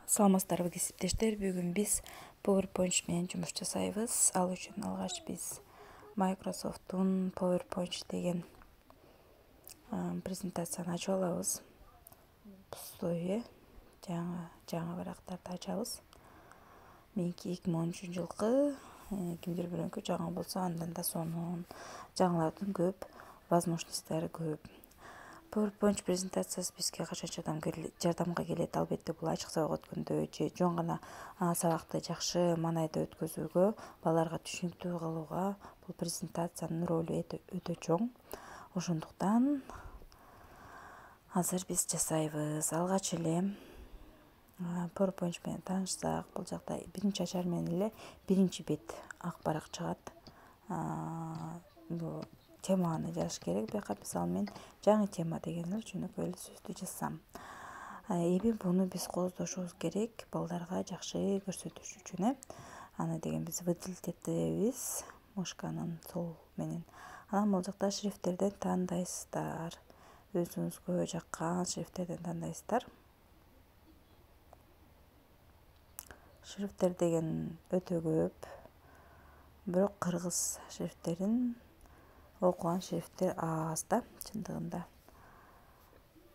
Саламатсыздарбы кесиптештер, бүгүн биз PowerPoint менен жумуш жасайбыз. Ал үчүн алгач биз Microsoft'ун PowerPoint деген презентацияны ачып алабыз. Пустой, жаңы барактарды ачабыз. Меники 2013 жылкы, кимдир бирөөнкү жаңы болсо, андан да сонун жаңылардын көп, возможностьтары көп. PowerPoint презентациясы бизге качанчадан жардамга келет. Албетте бул ачык сабак өткөндө же жөн гана сабакты жакшы маанайда өткөзүүгө, балдарга түшүнүктүү кылууга бул презентациянын ролу өтө чоң. Ошондуктан азыр биз жасайбыз. Алгач эле PowerPoint менен таанышсак, бул жакта биринчи ачар менен эле биринчи бет ак барак чыгат. Бул теманы жазыш керек. Бияка мисалы мен жаңы тема деген эле жөнөкөй эле сөздү жазсам. Эми буну биз кооздошубуз керек, балдарга жакшы көрсөтүш үчүн. Аны деген биз выделить этебиз мышканын сол менен. Анан бул жакта шрифттерден тандайсыздар. Өзүңүзгө жаккан шрифттерден тандайсыздар. Шрифттер деген өтө көп. Бирок кыргыз шрифттерин окуган шрифттер аз да, чындыгында.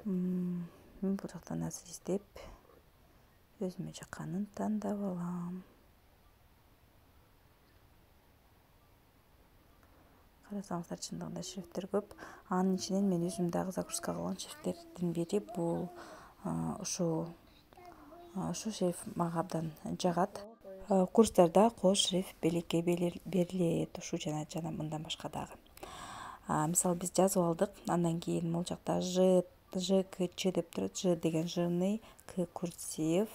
Мен бул жактан азыр издеп, өзүмө жакканын тандап алам. Карасаңыздар, чындыгында шрифттер көп. Анын ичинен мен өзүм дагы загрузка кылган шрифттердин бири бул ушу шрифт мага абдан жагат. Курстарда кол шрифт белекке берилет, ушу жана мындан башка дагы. Мисалы биз жазып алдык, андан кийин бул жакта Ж, К, Ч деп турат. Ж деген жирный, К курсив,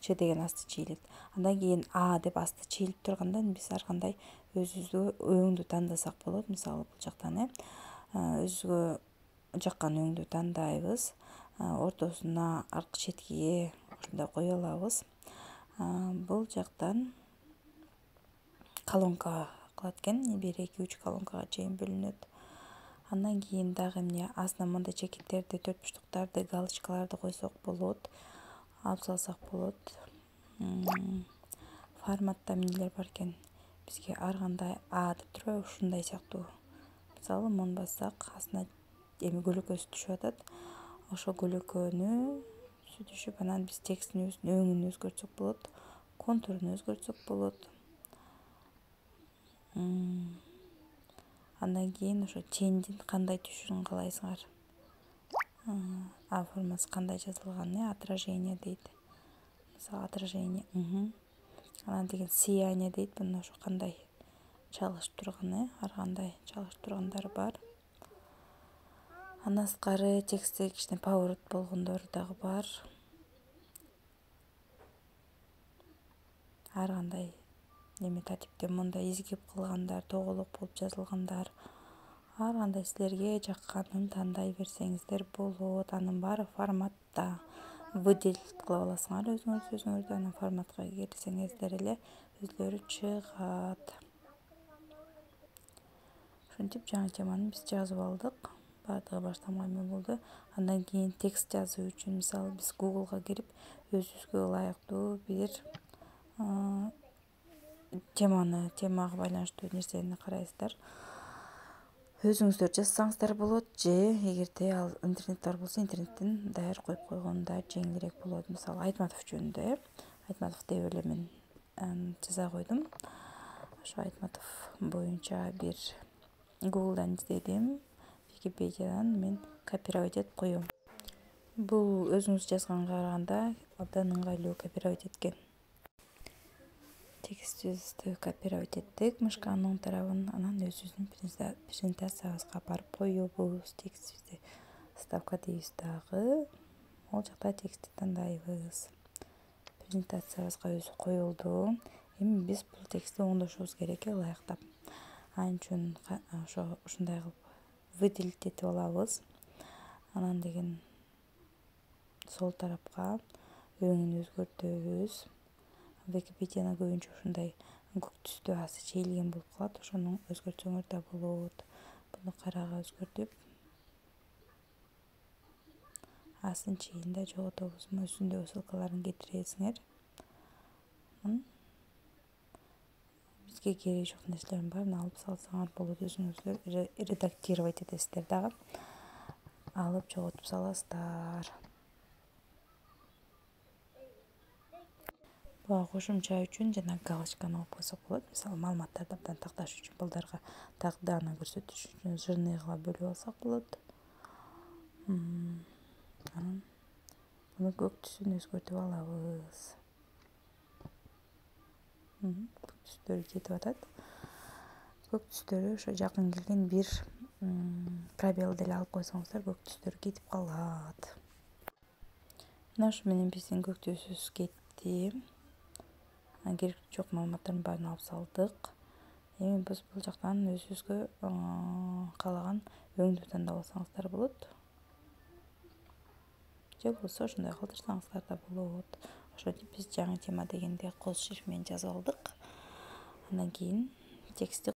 Ч деген асты чыйлык. Андан кийин А деп асты чыйлып тургандан биз ар кандай өзүбүзгө өңдү тандасак болот. Мисалы бул жактан өзүбүзгө жаккан өңдү тандайбыз. Ортосуна аркы четкиге ушундай кое алабыз. Бул жактан колонка кылат экен, 1-2-3 колонкага чейин бөлүнөт. Андан кийин дагы эмне, астына мындай чекиттерди, төртбуштуктарды, галочкаларды койсок болот, алып салсак болот. Форматта эмнелер бар экен? Бизге ар кандай А деп турбайбы, ушундай сыяктуу. Мисалы муну бассак, астына эми көлөкөсү түшүп атат. Ошол көлөкөнү түшүп, анан биз текстин өңүн өзгөртсөк болот, контурун өзгөртсөк болот. Андан кийин ошо тендин кандай түшүшүн каалайсыңар. А формасы кандай жазылган, отражение дейт. Мисалы отражение. Анан деген сияние дейт. Мына ошо кандай чалышып турган, ар кандай чалышып тургандары бар. Андан сырткары текстте кичине поворот болгондору дагы бар. Ар кандай эме тартипте мындай изгип кылгандар, тоголок болуп жазылгандар. Ар кандай силерге жакканын тандай берсеңиздер болот. Анын баары форматта. Выделить кылып аласыңар өзүңөрдү, анан форматка кирсеңиздер эле өзлөрү чыгат. Ушинтип жаңы теманы биз жазып алдык. Баардыгы баштама эме болду. Андан кийин текст жазуу үчүн мисалы биз Google'га кирип, өзүбүзгө ылайыктуу бир темага байланыштуу нерсени карайсыздар. Өзүңүздөр жазсаңыздар болот, же эгерде ал интернет бар болсо, интернеттен даяр коюп койгондо жеңилирээк болот. Мисалы Айтматов жөнүндө, Айтматов деп эле мен жаза койдум. Ошо Айтматов боюнча бир Google'дан издедим, Википедиядан мен копировать этип коем. Бул өзүңүз жазганга караганда абдан ыңгайлуу копировать эткен. Текстибизди копировать эттик, мышканын оң тарабын, анан өзүбүздүн презентациябызга барып коебуз. Текстибизди вставка дейбиз дагы. Ал жакта текстти тандайбыз. Презентациябызга өзү коюлду. Эми биз бул текстти оңдошубуз керек, ылайыктап. Ал үчүн ушундай кылып выделить этип алабыз. Анан деген сол тарапка өңүн өзгөртөбүз. Википедияны көбүнчө ушундай көк түстүү асы чейилген болуп калат. Ошону өзгөртсөңөр да болот. Буну карага өзгөртүп, астын чейинде жоготобузбу, үстүндөгү ссылкаларын кетиресиңер. Бизге кереги жок нерселердин баарын алып салсаңар болот, өзүңүздөр редактировать этесиздер дагы. Алып жоготуп саласыздар. Буга кошумча үчүн жана галочканы алып койсок болот. Мисалы, маалыматтарды абдан такташ үчүн, балдарга тагдыаны көрсөтүш үчүн жырныйгыла бөлүп алсак болот. Анан муну көк түсүн өзгөртүп алабыз. Көк түстөрү кетип атат. Көк түстөрү ошо жакын келген бир пробел деле алып койсоңуздар, көк түстөрү кетип калат. Мына ушу менен биздин көк түсүбүз кетти. Керекти жок маалыматтардын баарын алып салдык. Эми биз бул жактан өзүбүзгө каалаган өңдү тандап алсаңыздар болот. Же болбосо ошондой калтырсаңыздар да болот. Ошентип биз жаңы тема дегенде кол шрифт менен жазып алдык. Андан кийин текстти